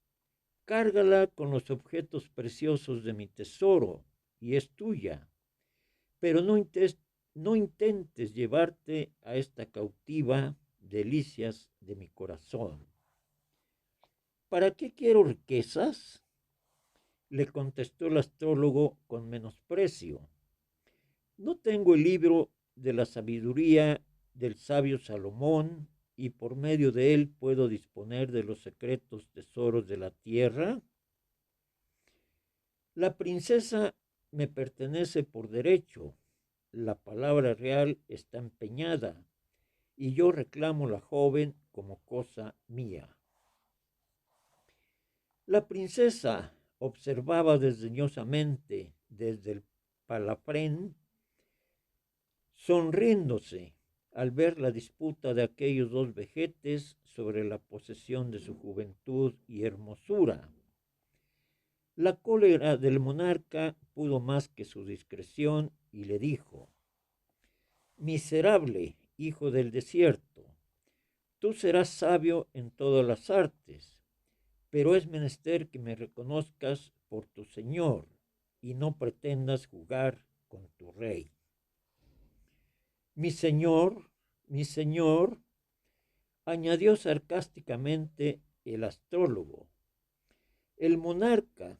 Speaker 1: cárgala con los objetos preciosos de mi tesoro y es tuya, pero no intentes llevarte a esta cautiva delicias de mi corazón. ¿Para qué quiero riquezas? Le contestó el astrólogo con menosprecio. No tengo el libro de la sabiduría del sabio Salomón y por medio de él puedo disponer de los secretos tesoros de la tierra. La princesa me pertenece por derecho, la palabra real está empeñada y yo reclamo la joven como cosa mía. La princesa observaba desdeñosamente desde el palafrén, sonriéndose al ver la disputa de aquellos dos vejetes sobre la posesión de su juventud y hermosura. La cólera del monarca pudo más que su discreción y le dijo: miserable hijo del desierto, tú serás sabio en todas las artes, pero es menester que me reconozcas por tu señor y no pretendas jugar con tu rey. Mi señor, añadió sarcásticamente el astrólogo, el monarca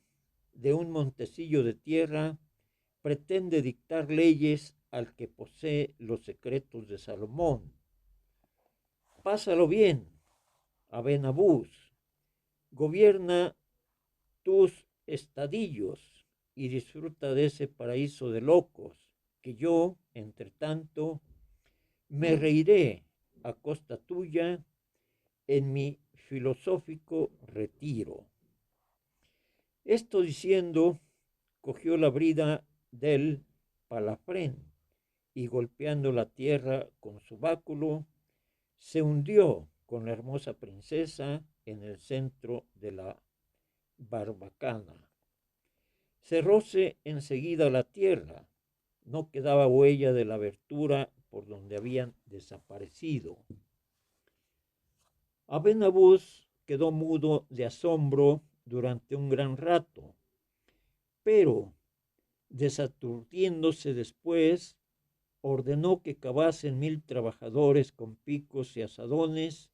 Speaker 1: de un montecillo de tierra pretende dictar leyes al que posee los secretos de Salomón. Pásalo bien, Aben-Abús, gobierna tus estadillos y disfruta de ese paraíso de locos, que yo, entre tanto, me reiré a costa tuya en mi filosófico retiro. Esto diciendo, cogió la brida del palafrén y golpeando la tierra con su báculo, se hundió con la hermosa princesa en el centro de la barbacana. Cerróse enseguida la tierra, no quedaba huella de la abertura por donde habían desaparecido. Aben-Abús quedó mudo de asombro durante un gran rato, pero, desaturdiéndose después, ordenó que cavasen 1000 trabajadores con picos y azadones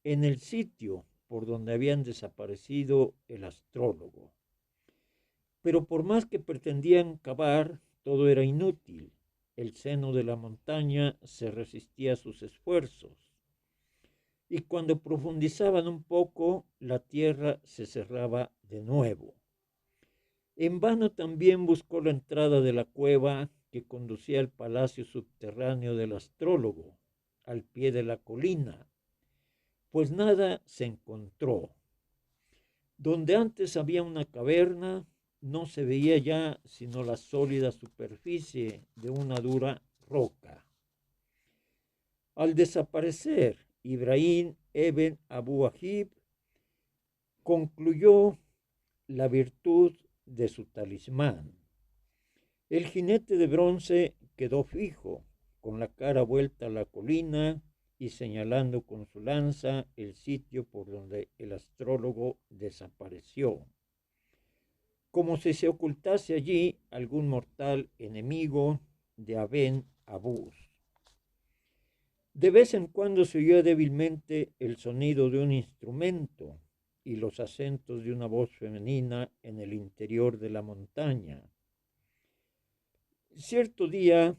Speaker 1: en el sitio por donde habían desaparecido el astrólogo. Pero por más que pretendían cavar, todo era inútil. El seno de la montaña se resistía a sus esfuerzos. Y cuando profundizaban un poco, la tierra se cerraba de nuevo. En vano también buscó la entrada de la cueva que conducía al palacio subterráneo del astrólogo, al pie de la colina, pues nada se encontró. Donde antes había una caverna, no se veía ya sino la sólida superficie de una dura roca. Al desaparecer Ibrahim Eben Abu Ajib concluyó la virtud de su talismán. El jinete de bronce quedó fijo, con la cara vuelta a la colina y señalando con su lanza el sitio por donde el astrólogo desapareció, como si se ocultase allí algún mortal enemigo de Aben Abús. De vez en cuando se oyó débilmente el sonido de un instrumento y los acentos de una voz femenina en el interior de la montaña. Cierto día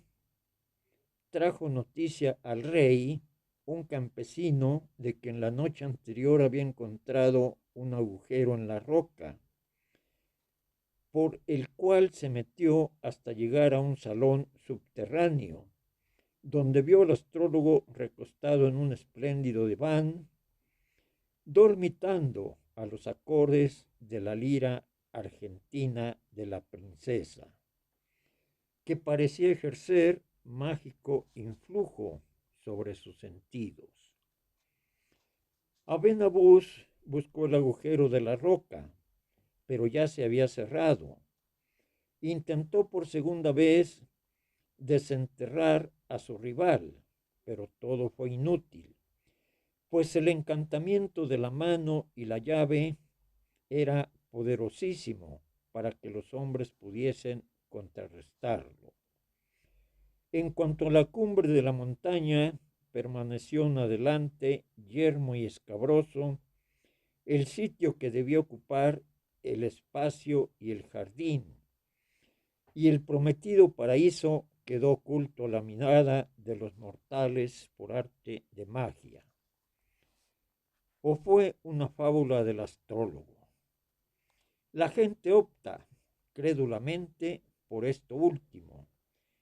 Speaker 1: trajo noticia al rey un campesino de que en la noche anterior había encontrado un agujero en la roca, por el cual se metió hasta llegar a un salón subterráneo, donde vio al astrólogo recostado en un espléndido diván, dormitando a los acordes de la lira argentina de la princesa, que parecía ejercer mágico influjo sobre sus sentidos. Aben Abús buscó el agujero de la roca, pero ya se había cerrado. Intentó por segunda vez desenterrar a su rival, pero todo fue inútil, pues el encantamiento de la mano y la llave era poderosísimo para que los hombres pudiesen contrarrestarlo. En cuanto a la cumbre de la montaña, permaneció en adelante, yermo y escabroso, el sitio que debía ocupar el espacio y el jardín, y el prometido paraíso quedó oculto a la mirada de los mortales por arte de magia. ¿O fue una fábula del astrólogo? La gente opta crédulamente por esto último,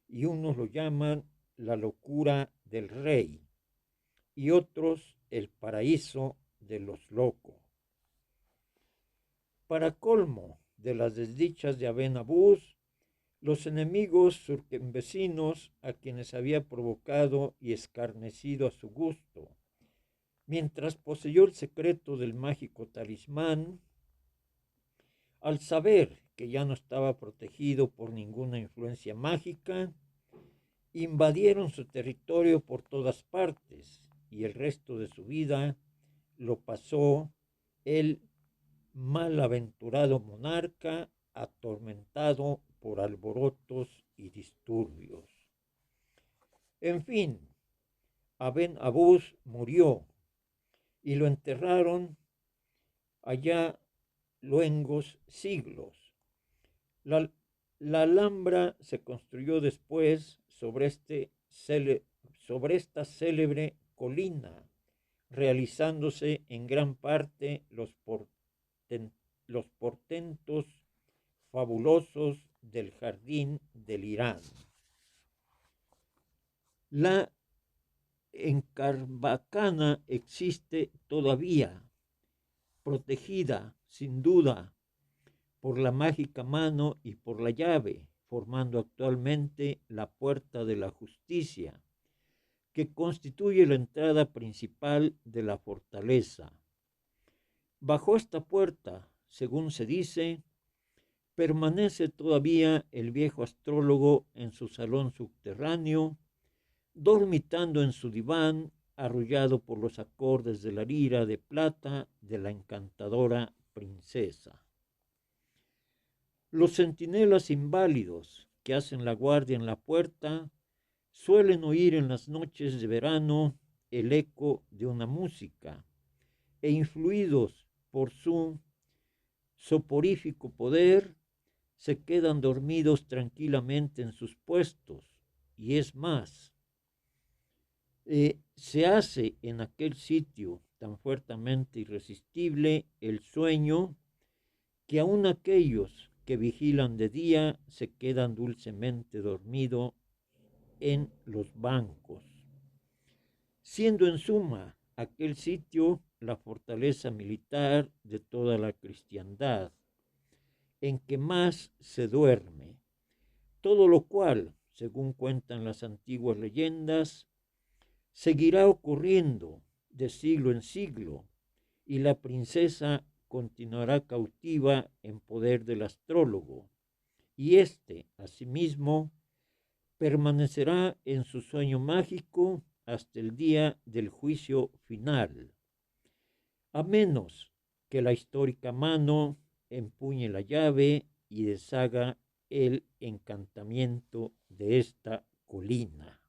Speaker 1: y unos lo llaman la locura del rey, y otros el paraíso de los locos. Para colmo de las desdichas de Aben Abús, los enemigos circunvecinos a quienes había provocado y escarnecido a su gusto, mientras poseyó el secreto del mágico talismán, al saber que ya no estaba protegido por ninguna influencia mágica, invadieron su territorio por todas partes y el resto de su vida lo pasó el malaventurado monarca atormentado por alborotos y disturbios. En fin, Aben Abús murió y lo enterraron allá luengos siglos. La Alhambra se construyó después sobre esta célebre colina, realizándose en gran parte los portentos fabulosos del jardín del Irán. La Encarbacana existe todavía, protegida sin duda por la mágica mano y por la llave, formando actualmente la puerta de la justicia, que constituye la entrada principal de la fortaleza. Bajo esta puerta, según se dice, permanece todavía el viejo astrólogo en su salón subterráneo, dormitando en su diván, arrullado por los acordes de la lira de plata de la encantadora princesa. Los centinelas inválidos que hacen la guardia en la puerta suelen oír en las noches de verano el eco de una música e influidos por su soporífico poder se quedan dormidos tranquilamente en sus puestos y es más, se hace en aquel sitio tan fuertemente irresistible el sueño que aun aquellos que vigilan de día se quedan dulcemente dormidos en los bancos, siendo en suma aquel sitio la fortaleza militar de toda la cristiandad, en que más se duerme, todo lo cual, según cuentan las antiguas leyendas, seguirá ocurriendo de siglo en siglo, y la princesa continuará cautiva en poder del astrólogo, y éste, asimismo, permanecerá en su sueño mágico hasta el día del juicio final, a menos que la histórica mano empuñe la llave y deshaga el encantamiento de esta colina.